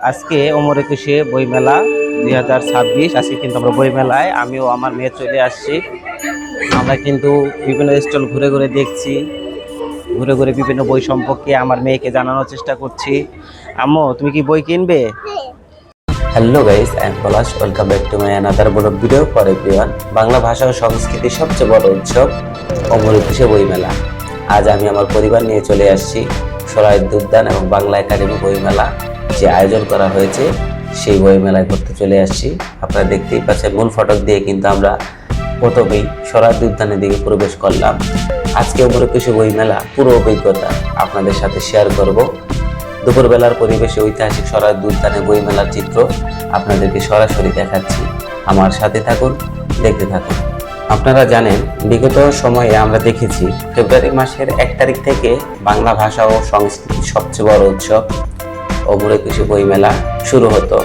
আজকে অমর একুশে বইমেলা 2026। আজকে কিন্তু আমরা বইমেলায় আমিও আমার মেয়ে চলে আসছি। আমরা কিন্তু বিভিন্ন স্টল ঘুরে ঘুরে দেখছি, ঘুরে ঘুরে বিভিন্ন বই সম্পর্কে আমার মেয়েকে জানানোর চেষ্টা করছি। আম্মু, তুমি কি বই কিনবে? Hello guys, I am Palash. Welcome back to my another blog video for everyone. Bangla ভাষা ও সংস্কৃতির সবচেয়ে বড় উৎসব অমর একুশে বইমেলা। আজ আমি আমার পরিবার নিয়ে চলে আসছি সরাইর উদ্যান এবং বাংলা একাডেমি বইমেলা যে আয়োজন করা হয়েছে সেই বইমেলায় ঘুরতে চলে আসছি। আপনারা দেখতেই পাচ্ছেন মূল ফটক দিয়ে কিন্তু আমরা প্রথমেই সরাইর উদ্যানের দিকে প্রবেশ করলাম। আজকে অমর একুশে বইমেলা পুরো অভিজ্ঞতা আপনাদের সাথে শেয়ার করব। দুপুরবেলার পরিবেশে ঐতিহাসিক সরাইর উদ্যানে বইমেলার চিত্র আপনাদেরকে সরাসরি দেখাচ্ছি। আমার সাথে থাকুন, দেখতে থাকুন। আপনারা জানেন, বিগত সময়ে আমরা দেখেছি ফেব্রুয়ারি মাসের 1 তারিখ থেকে বাংলা ভাষা ও সংস্কৃতির সবচেয়ে বড় উৎসব অমর একুশে বইমেলা শুরু হতো।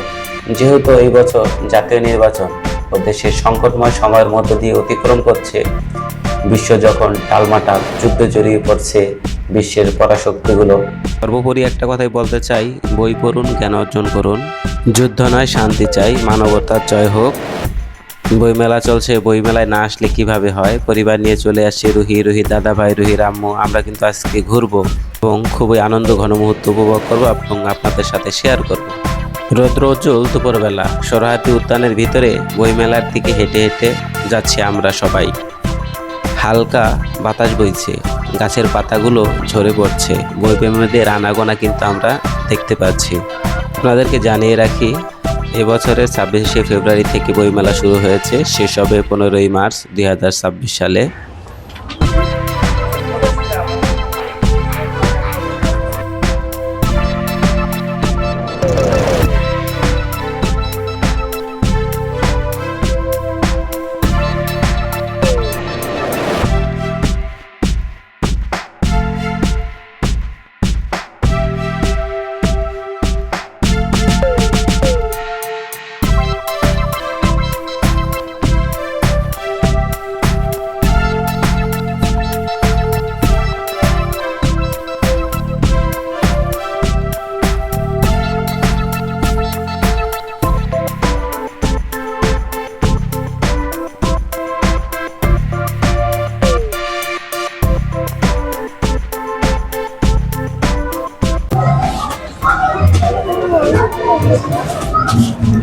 যেহেতু এই বছর জাতীয় নির্বাচন ও দেশের সংকটময় সময়ের মধ্য দিয়ে অতিক্রম করছে, বিশ্ব যখন টালমাটাল যুদ্ধে জড়িয়ে পড়ছে বিশ্বের পরাশক্তিগুলো, সর্বোপরি একটা কথাই বলতে চাই, বই পড়ুন, জ্ঞান অর্জন করুন। যুদ্ধ নয়, শান্তি চাই, মানবতার জয় হোক। বইমেলা চলছে, বইমেলায় না আসলে কিভাবে হয়। পরিবার নিয়ে চলে আসছে রুহি দাদা ভাই, রুহির আম্মু। আমরা কিন্তু আজকে ঘুরবো এবং খুবই আনন্দ ঘন মুহূর্ত উপভোগ করবো এবং আপনাদের সাথে শেয়ার করব। রৌদ্রোজ্জ্বল দুপুরবেলা সরহাতি উদ্যানের ভিতরে বইমেলার দিকে হেঁটে হেঁটে যাচ্ছি আমরা সবাই। হালকা বাতাস বইছে, গাছের পাতাগুলো ঝরে পড়ছে, বইপ্রেমীদের আনাগোনা কিন্তু আমরা দেখতে পাচ্ছি। আপনাদেরকে জানিয়ে রাখি, এবছরের 26শে ফেব্রুয়ারি থেকে বইমেলা শুরু হয়েছে, শেষ হবে 15ই মার্চ 2026 সালে।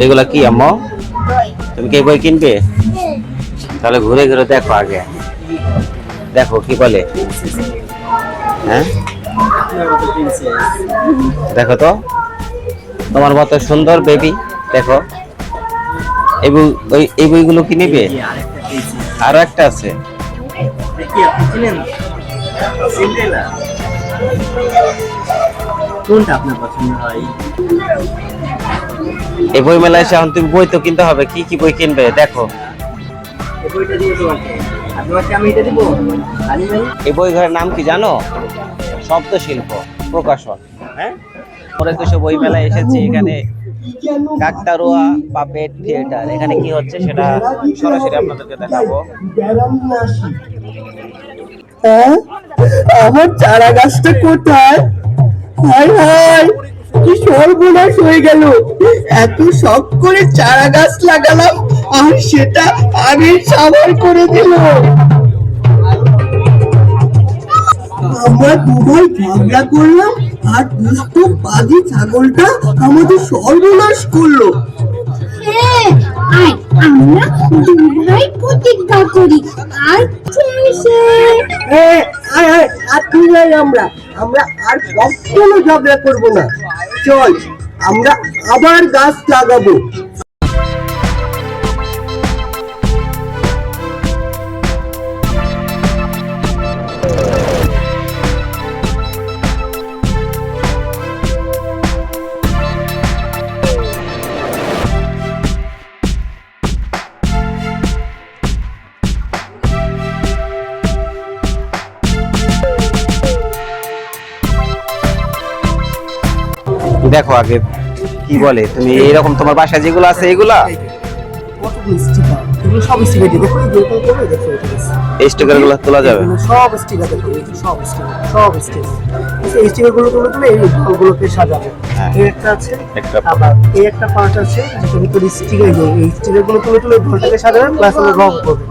এগুলা কি আম্মু? তুমি কি বই কিনবে? তাহলে ঘুরে ঘুরে দেখো, আগে দেখো কি বলে। হ্যাঁ, দেখো তো, তোমার মতো সুন্দর বেবি। দেখো এই বইগুলো কি নিবে? আরো একটা আছে। কোনটা আপনার পছন্দ হয়? এই বই মেলায় এসে এখন তুমি বই তো কিনতে হবে। কি কি বই কিনবে দেখো। এই বই ঘরের নাম কি জানো? শব্দ শিল্প প্রকাশন। হ্যাঁ, পরে তো বই মেলায় এসেছি। এখানে কাকতারুয়া পাপেট থিয়েটার, এখানে কি হচ্ছে সেটা সরাসরি আপনাদেরকে দেখাবো। হ্যাঁ, আমার চারা গাছটা কোথায়? হায় হায়, কি সর্বনাশ হয়ে গেল! এত শখ করে চারা গাছ লাগালাম আর সেটা আগেই সাবার করে দিল। আমরা দুভাই ঝগড়া করলাম আর দুষ্ট বাজি ছাগলটা আমাদের সর্বনাশ করলো। আমরা দুই প্রতিজ্ঞা করি আর আমরা আমরা আর কখনো ঝগড়া করবো না। চল, আমরা আবার গাছ লাগাবো। দেখো আগে কি বলে। তুমি এইরকম তোমার বাসায় যেগুলো আছে এগুলা? কত মিষ্টি এগুলো সব স্টিকার দিয়ে দেখো, এরকম করে দেখো, এই স্টিকার গুলো তোলা যাবে? এগুলো সব স্টিকার দেখো, এই যে সব স্টিকার এই স্টিকার গুলো তুলে এই বলগুলোকে সাজাবো। এই একটা আছে, আবার এই একটা পার্ট আছে যেটা ভিতরে স্টিকার, এই স্টিকার গুলো তুলে ঢোলটাকে সাজাবে প্লাস হলো রং করবে।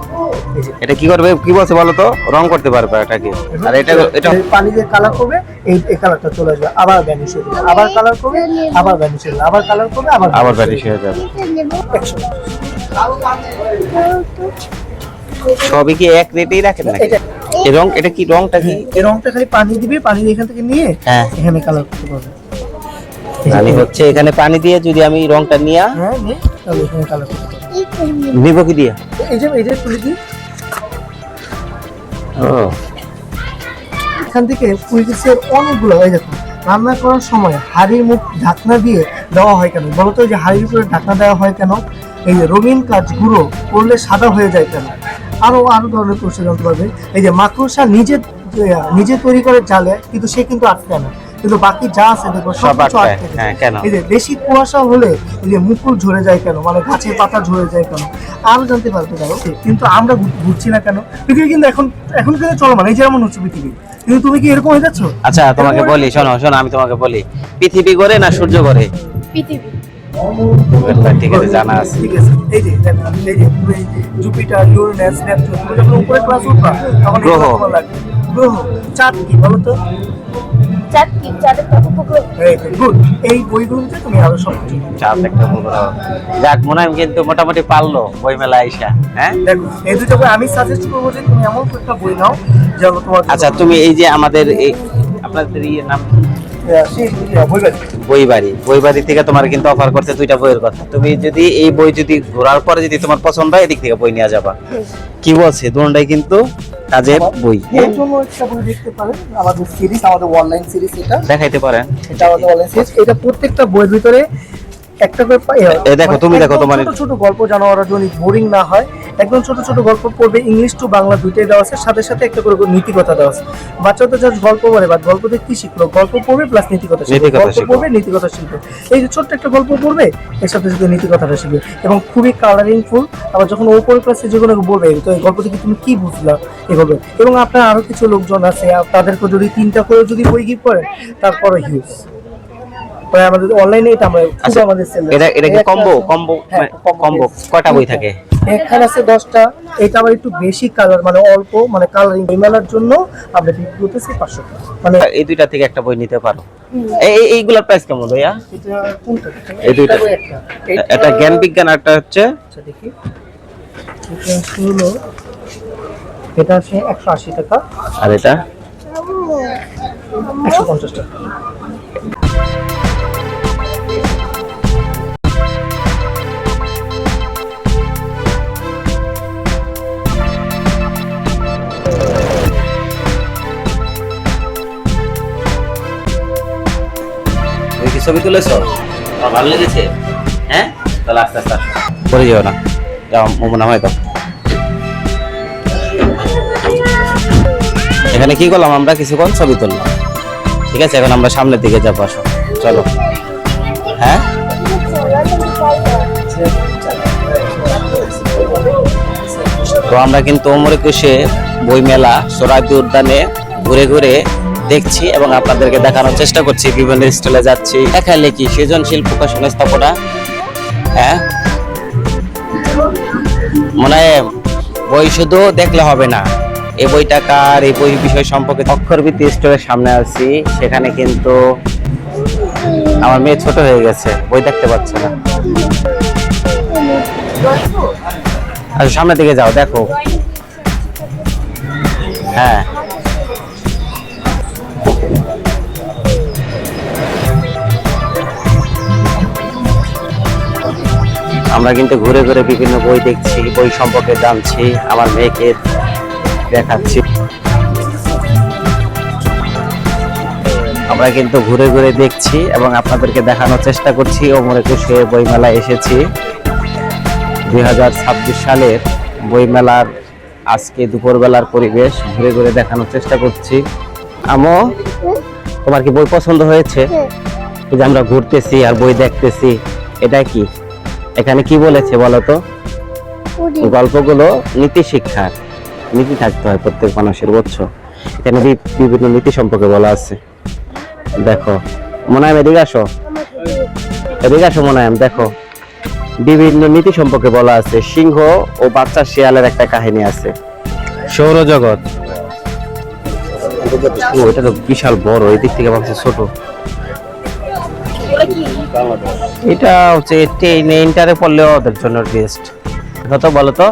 এই যে এটা কি করবে, কি বলছে বলো তো? রং করতে পারবে এটা কি? আর এটা পানি দিয়ে কালার করবে, এই কালারটা চলে আসবে, আবার ভ্যানিশ হয়ে যাবে, আবার কালার করবে, আবার ভ্যানিশ হয়ে যাবে, আবার কালার করবে, আবার ভ্যানিশ হয়ে যাবে। সবই কি এক রেটেই রাখেন নাকি? এই রং, এটা কি রংটা কি? এই রংটা খালি পানি দিবে, পানি এখান থেকে নিয়ে হ্যাঁ এখানে কালার করতে পারবে। মানে হচ্ছে এখানে পানি দিয়ে যদি আমি রংটা নিয়া হ্যাঁ নে, তাহলে এখানে কালার করতে পারবে। নিব কি দিয়া? এই যে তুলে দিই, ও এখান থেকে ফুলকিসের অনেকগুলো, এই দেখো রান্না করার সময় হাঁড়ির মুখ ঢাকনা দিয়ে দেওয়া হয় কেন বলো তো? এই যে হাঁড়ির উপরে ঢাকনা দেওয়া হয় কেন? এই যে রঙিন কাজ গুঁড়ো করলে সাদা হয়ে যায় কেন? আরো ধরনের প্রশ্ন জানতে পারবে। এই যে মাকড়সা নিজে তৈরি করে জালে, কিন্তু সে কিন্তু আটকায় না, কিন্তু বাকি যা আছে দেখো সব কিছু আটকে যায়। হ্যাঁ কেন? এই যে বেশি কুয়াশা হলে এই যে মুকুল ঝরে যায় কেন, মানে গাছের পাতা ঝরে যায় কেন? আরো জানতে পারবে যাও। কিন্তু আমরা ঘুরছি না কেন? পৃথিবী কিন্তু এখন কিন্তু চলমান, এই যেমন হচ্ছে পৃথিবী, কিন্তু তুমি কি এরকম হয়ে যাচ্ছ? আচ্ছা তোমাকে বলি, শোনো আমি তোমাকে বলি, পৃথিবী করে না সূর্য করে? পৃথিবী। ঠিক আছে, জানা আছে। ঠিক আছে, এই যে দেখো, এই যে জুপিটার, ইউরেনাস, নেপচুন, তুমি যখন উপরে ক্লাস উঠবা তখন গ্রহ। তোমার লাগবে। গ্রহ, চাঁদ কি বলো তো? চাঁদ কি? চাঁদের উপগ্রহ। এই গুড, এই বইগুলোতে তুমি আরো সব কিছু চাঁদ একটা উপগ্রহ। যাক, মনে হয় কিন্তু মোটামুটি পারলো বই মেলা আইসা। হ্যাঁ দেখো, এই দুটো বই আমি সাজেস্ট করবো যে তুমি এমন একটা বই নাও যেগুলো তোমার আচ্ছা, তুমি এই যে আমাদের এই আপনাদের ইয়ের নাম কি? বই বাড়ি থেকে তোমার কিন্তু অফার করছে 2টা বইয়ের কথা। তুমি যদি এই বই যদি ঘোরার পরে যদি তোমার পছন্দ হয়, এদিক থেকে বই নিয়ে যাবা। কি বলছে, দুটোটাই কিন্তু কাজের বই। এর জন্য একটা বই দেখতে পারেন, আমাদের সিরিজ, আমাদের অনলাইন সিরিজ, দেখাইতে পারেন। এটা আমাদের অনলাইন সিরিজ। এটা প্রত্যেকটা বইয়ের ভিতরে একটা করে এই দেখো, তুমি দেখো, তোমার ছোট ছোট গল্প, যেন ওরা যদি বোরিং না হয়, একদম ছোট ছোট গল্প পড়বে, ইংলিশ টু বাংলা দুইটাই দেওয়া আছে, সাথে সাথে একটা করে নীতি কথা দেওয়া আছে। বাচ্চাদের জাস্ট গল্প পড়ে বা গল্প দেখে কি শিখলো, গল্প পড়বে প্লাস নীতি কথা শিখবে, গল্প পড়বে নীতি কথা শিখবে। এই যে ছোট্ট একটা গল্প পড়বে, এর সাথে সাথে নীতি কথাটা শিখবে, এবং খুবই কালারিং ফুল। আবার যখন ওপরে ক্লাসে যেগুলো বলবে, তো এই গল্প থেকে তুমি কি বুঝলা, এই বলবে। এবং আপনার আরো কিছু লোকজন আছে, তাদেরকে যদি 3টা করে যদি বই গিফট করেন, তারপরে হিউজ আমাদের অনলাইনে এটা আমরা আমাদের এটা কি কম্বো কয়টা বই থাকে? এখানে আছে 10টা। এটা আবার একটু বেশি কালার, মানে অল্প, মানে কালারিং মেলার জন্য আমরা বিক্রি করতেছি 500 টাকা। মানে এই 2টা থেকে একটা বই নিতে পারো। এইগুলোর প্রাইস কেমন ভাইয়া? এটা কোনটা? এই 2টা, এটা এটা জ্ঞান বিজ্ঞান, একটা হচ্ছে, আচ্ছা দেখি, এটা হলো, এটা আছে 180 টাকা, আর এটা 150 টাকা। ছবি তুলেছো? ভালো লেগেছে? হ্যাঁ, তাহলে আস্তে আস্তে পরে যাও না, যাও মনে হয় তো। এখানে কি করলাম আমরা, কিছুক্ষণ ছবি তুললাম, ঠিক আছে। এখন আমরা সামনের দিকে যাবো, আসো চলো। হ্যাঁ, তো আমরা কিন্তু ওমর একুশে বই মেলা সোহরাওয়ার্দী উদ্যানে ঘুরে ঘুরে দেখছি এবং আপনাদেরকে দেখানোর চেষ্টা করছি। বিভিন্ন স্টলে যাচ্ছি, দেখালে কি সৃজনশীল প্রকাশন স্থাপনা। হ্যাঁ, মনে হয় বই শুধু দেখলে হবে না, এই বইটা কার, এই বই বিষয় সম্পর্কে। অক্ষরভিত্তি স্টোরের সামনে আছি, সেখানে কিন্তু আমার মেয়ে ছোট হয়ে গেছে, বই দেখতে পাচ্ছে না। আচ্ছা, সামনের দিকে যাও, দেখো। হ্যাঁ, আমরা কিন্তু ঘুরে ঘুরে বিভিন্ন বই দেখছি, বই সম্পর্কে জানছি, আমার মেয়েকে দেখাচ্ছি। আমরা কিন্তু ঘুরে ঘুরে দেখছি এবং আপনাদেরকে দেখানোর চেষ্টা করছি। ওমর একুশে বইমেলায় এসেছি। 2026 সালের বইমেলার আজকে দুপুরবেলার পরিবেশ ঘুরে ঘুরে দেখানোর চেষ্টা করছি। আমো, তোমার কি বই পছন্দ হয়েছে? এই যে আমরা ঘুরতেছি আর বই দেখতেছি, এটা কি, এখানে কি বলেছে বলো তো? গল্পগুলো নীতি শিক্ষার, নীতি থাকতে হয় প্রত্যেক মানুষের, বুঝছো? এখানে বিভিন্ন নীতি সম্পর্কে বলা আছে। দেখো মোনায়েম, এদিকে আসো, এদিকে আসো মোনায়েম। দেখো বিভিন্ন নীতি সম্পর্কে বলা আছে। সিংহ ও বাচ্চা শিয়ালের একটা কাহিনী আছে। সৌরজগৎ, এটা তো বিশাল বড়, এই দিক থেকে ভাবছি ছোট। এটা হচ্ছে ইন্টারে পড়লেও ওদের জন্য বেস্ট। কত বলো তো?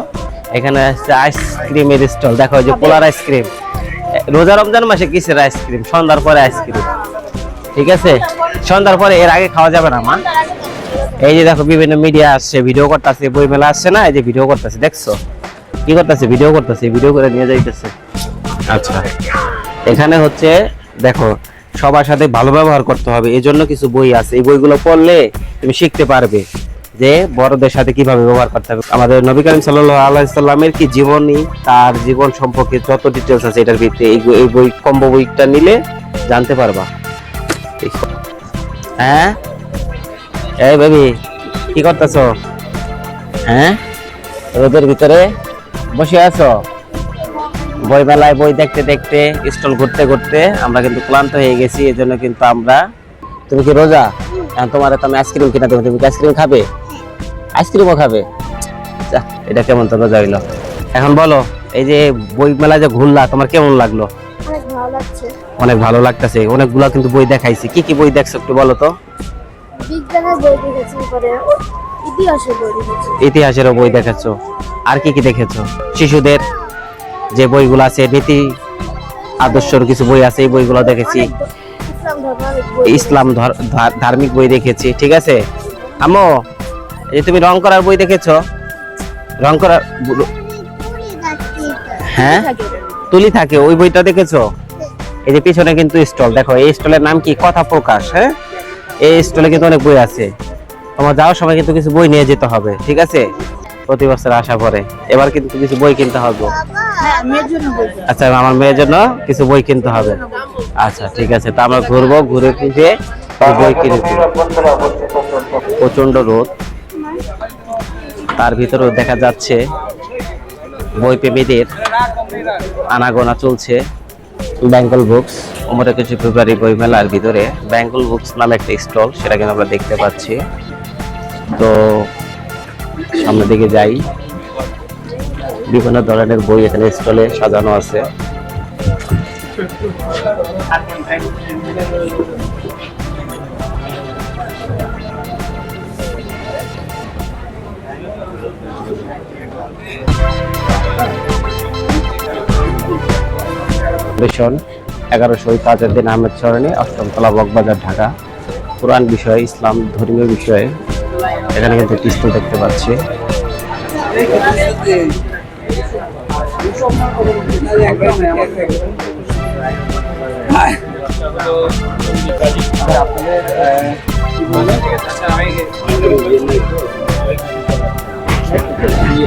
এখানে আছে আইসক্রিমের স্টল। দেখো যে পোলার আইসক্রিম, রোজা রমজান মাসে কিসের আইসক্রিম? সন্ধ্যার পরে আইসক্রিম, ঠিক আছে? সন্ধ্যার পরে, এর আগে খাওয়া যাবে না মা। এই যে দেখো বিভিন্ন মিডিয়া আসছে, ভিডিও করতেছে, বই মেলা আসছে না, এই যে ভিডিও করতেছে, দেখছো কি করতেছে? ভিডিও করতেছে, ভিডিও করে নিয়ে যাইতেছে। আচ্ছা, এখানে হচ্ছে দেখো সবার সাথে ভালো ব্যবহার করতে হবে, এই জন্য কিছু বই আছে। এই বইগুলো পড়লে তুমি শিখতে পারবে যে বড়দের সাথে কিভাবে ব্যবহার করতে হবে। আমাদের নবী করিম সাল্লাল্লাহু আলাইহি সাল্লামের কি জীবনী, তার জীবন সম্পর্কে যত ডিটেলস আছে এটার ভিতরে এই বই, কম্বো বইটা নিলে জানতে পারবা। হ্যাঁ, এই বেবি কি করতেছো? হ্যাঁ, রোদের ভিতরে বসে আছো? বই মেলায় বই দেখতে দেখতে, স্টল ঘুরতে ঘুরতে আমরা কিন্তু ক্লান্ত হয়ে গেছি। এই জন্য কিন্তু আমরা, তুমি কি রোজা? তোমার তো আমি আইসক্রিম কিনা দেবো, তুমি কি আইসক্রিম খাবে? আইসক্রিমও খাবে? এটা কেমন তো রোজা হইলো? এখন বলো, এই যে বই মেলায় যে ঘুরলা, তোমার কেমন লাগলো? অনেক ভালো লাগছে। অনেক ভালো লাগতেছে। অনেকগুলা কিন্তু বই দেখাইছি। কি কি বই দেখছো একটু বলো তো? বিজ্ঞানের বই দেখেছি, পরে ইতিহাসের বই দেখেছি। ইতিহাসেরও বই দেখেছো? আর কি কি দেখেছো? শিশুদের যে বইগুলো আছে, নীতি আদর্শের কিছু বই আছে, এই বইগুলো দেখেছি। ইসলাম ধার্মিক বই দেখেছি, ঠিক আছে? আম্মু, এই তুমি রং করার বই দেখেছো? রং করার, হ্যাঁ তুলি থাকে, ওই বইটা দেখেছো? এই যে পিছনে কিন্তু স্টল, দেখো এই স্টলের নাম কি? কথা প্রকাশ। হ্যাঁ, এই স্টলে কিন্তু অনেক বই আছে। তোমার যাওয়ার সময় কিন্তু কিছু বই নিয়ে যেতে হবে, ঠিক আছে? প্রতি বছর আসা পরে এবার কিন্তু কিছু বই কিনতে হবে। আচ্ছা, আমার মেয়ের জন্য কিছু বই কিনতে হবে। আচ্ছা ঠিক আছে, তা আমরা ঘুরবো, ঘুরে ফিরে বই কিনবো। প্রচন্ড রোদ, তার ভিতরেও দেখা যাচ্ছে বই প্রেমীদের আনাগোনা চলছে। বেঙ্গল বুকস, ওমরে কিছু ফেব্রুয়ারি বই মেলার ভিতরে বেঙ্গল বুকস নামে একটা স্টল, সেটা কিন্তু আমরা দেখতে পাচ্ছি। তো সামনের দিকে যাই, বিভিন্ন ধরনের বই এখানে স্টলে সাজানো আছে। মিশন 1100 তাজউদ্দিন আহমেদ সরণি, 8ম তলা, বকবাজার, ঢাকা। কোরআন বিষয়ে, ইসলাম ধর্মীয় বিষয়ে এখানে কিন্তু একটি স্টল দেখতে পাচ্ছি।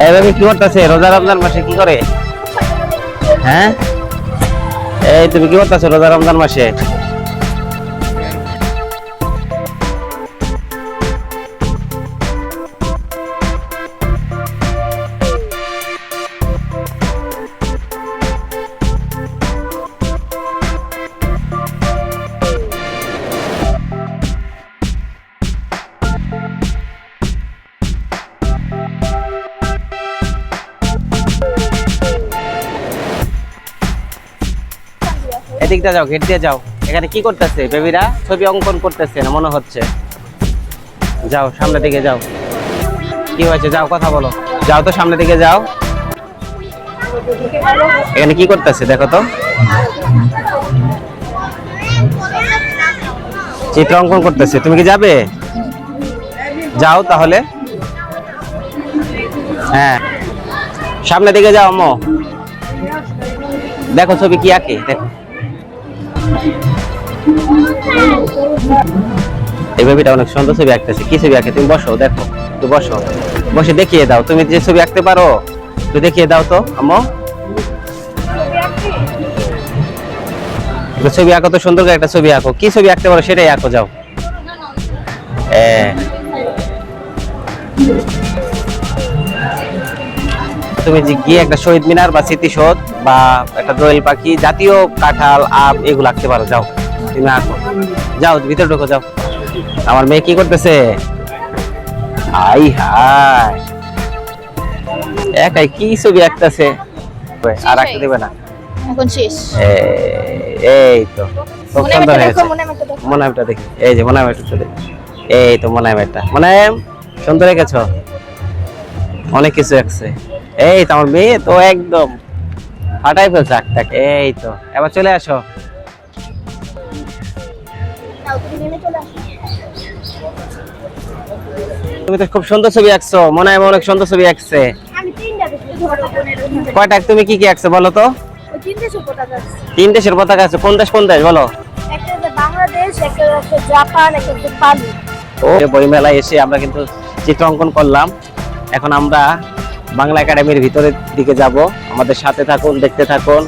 এইভাবে কি করতেছে রোজা রমজান মাসে? কি করে? হ্যাঁ, এই তুমি কি করতেছো রোজা রমজান মাসে? এদিক দিয়ে যাও, গেট দিয়ে যাও। এখানে কি করতেছে বেবিরা? ছবি অঙ্কন করতেছে না মনে হচ্ছে। যাও সামনের দিকে যাও। কি হয়েছে? যাও কথা বলো, যাও তো সামনের দিকে যাও। এখানে কি করতেছে দেখো তো? চিত্র অঙ্কন করতেছে। তুমি কি যাবে? যাও তাহলে। হ্যাঁ, সামনের দিকে যাও আম্মু। দেখো ছবি কি আঁকে, দেখো। এই বেবিটা অনেক সুন্দর ছবি আঁকতেছে। কি ছবি আঁকে? তুমি বসো, দেখো, একটু বসো, বসে দেখিয়ে দাও। তুমি যে ছবি আঁকতে পারো একটু দেখিয়ে দাও তো আম্মু। একটা ছবি আঁকো তো, সুন্দর করে একটা ছবি আঁকো। কি ছবি আঁকতে পারো সেটাই আঁকো, যাও। তুমি যে গিয়ে একটা শহীদ মিনার বা স্মৃতিসৌধ বা একটা দোয়েল পাখি জাতীয় কাঁঠাল আম এগুলো আঁকতে পারো। যাও তুমি আঁকো, যাও ভিতরে ঢোকো যাও। আমার মেয়ে কি করতেছে? আই হাই, একাই কি ছবি আঁকতেছে, আর আঁকতে দেবে না। এখন শেষ। এই তো খুব মনে সুন্দর দেখো, হয়েছে। মনে দেখো। মোনায়েমটা দেখি, এই যে মোনায়েমটা দেখি, এই তো মোনায়েমটা। মোনায়েম সুন্দর এঁকেছ, অনেক কিছু আঁকছে। এই তো আমার মেয়ে তো একদম ফাটাই ফেলছে আঁকটাকে। এই তো এবার চলে আসো। নাও তুমি নেমে চলে আসো। তুমি তো খুব সুন্দর ছবি আঁকছো, মোনায়েম অনেক সুন্দর ছবি আঁকছে। আমি তিনটা দেখি, ধরো বোনের। কয়টা তুমি কি কি আঁকছো বলো তো? ওই তিন দেশের পতাকা আছে। 3 দেশের পতাকা আছে। কোন দেশ কোন দেশ বলো? একটা হচ্ছে বাংলাদেশ, একটা হচ্ছে জাপান, একটা হচ্ছে পালি। ও বই মেলায় এসে আমরা কিন্তু চিত্র অঙ্কন করলাম। এখন আমরা বাংলা একাডেমির ভিতরের দিকে যাব। আমাদের সাথে থাকুন, দেখতে থাকুন।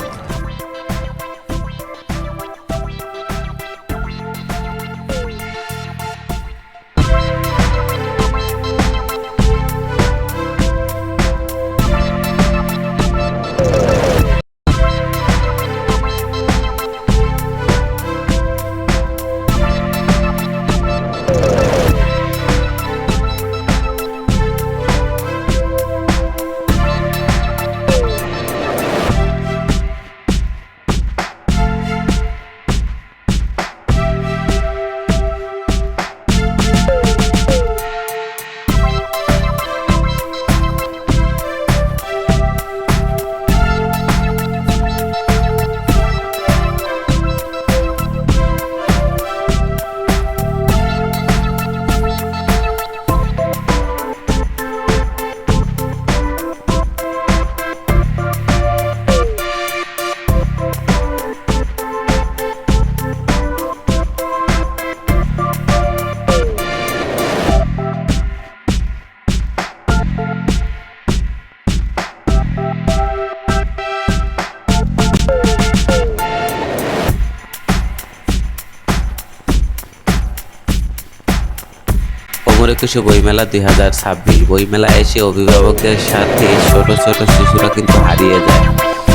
অমর একুশে বইমেলা 2026 বইমেলা এসে অভিভাবকদের সাথে ছোট ছোট শিশুরা কিন্তু হারিয়ে যায়।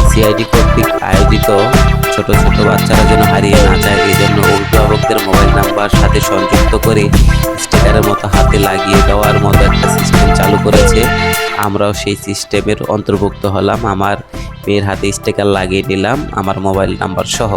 সিআইডি কর্তৃক আয়োজিত ছোট ছোট বাচ্চারা যেন হারিয়ে না যায়, এই জন্য অভিভাবকদের মোবাইল নাম্বার সাথে সংযুক্ত করে স্টিকারের মতো হাতে লাগিয়ে দেওয়ার মতো একটা সিস্টেম চালু করেছে। আমরাও সেই সিস্টেমের অন্তর্ভুক্ত হলাম। আমার মেয়ের হাতে স্টিকার লাগিয়ে নিলাম আমার মোবাইল নাম্বার সহ।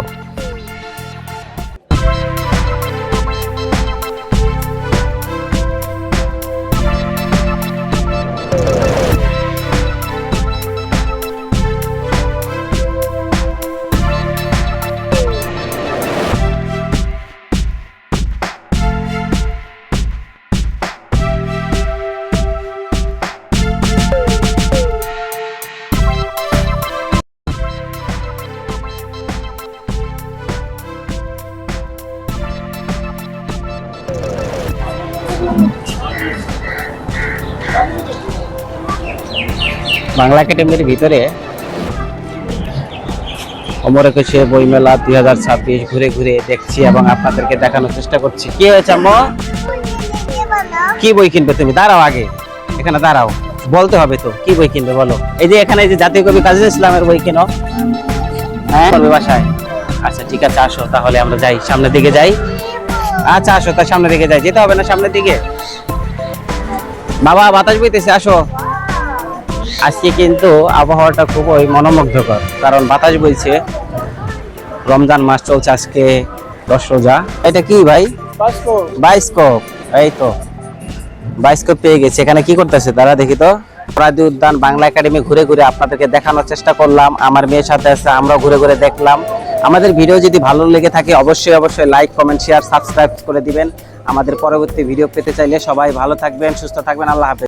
বাংলা একাডেমির ভিতরে অমর একুশে বইমেলা 2026 ঘুরে ঘুরে দেখছি এবং আপনাদেরকে দেখানোর চেষ্টা করছি। কি হয়েছে আম্মু? কি বই কিনবে তুমি? দাঁড়াও, আগে এখানে দাঁড়াও, বলতে হবে তো কি বই কিনবে বলো। এই যে এখানে এই যে জাতীয় কবি কাজী ইসলামের বই কেনো, হ্যাঁ বলবে বাসায়। আচ্ছা ঠিক আছে, আসো তাহলে আমরা যাই, সামনের দিকে যাই। আচ্ছা আসো, তার সামনের দিকে যাই। যেতে হবে না সামনের দিকে? বাবা বাতাস বইতেছে, আসো। আজকে কিন্তু আবহাওয়াটা খুবই মনোমুগ্ধকর, কারণ বাতাস বইছে। রমজান মাস চলছে, আজকে 10 রোজা। এটা কি ভাই? বায়োস্কোপ। এই তো বায়োস্কোপ পেয়ে গেছে। এখানে কি করতেছে তারা দেখি তো। প্রাণী উদ্যান বাংলা একাডেমি ঘুরে ঘুরে আপনাদেরকে দেখানোর চেষ্টা করলাম। আমার মেয়ের সাথে আছে, আমরা ঘুরে ঘুরে দেখলাম। আমাদের ভিডিও যদি ভালো লেগে থাকে অবশ্যই অবশ্যই লাইক, কমেন্ট, শেয়ার, সাবস্ক্রাইব করে দিবেন। আমাদের পরবর্তী ভিডিও পেতে চাইলে সবাই ভালো থাকবেন, সুস্থ থাকবেন। আল্লাহ হাফেজ।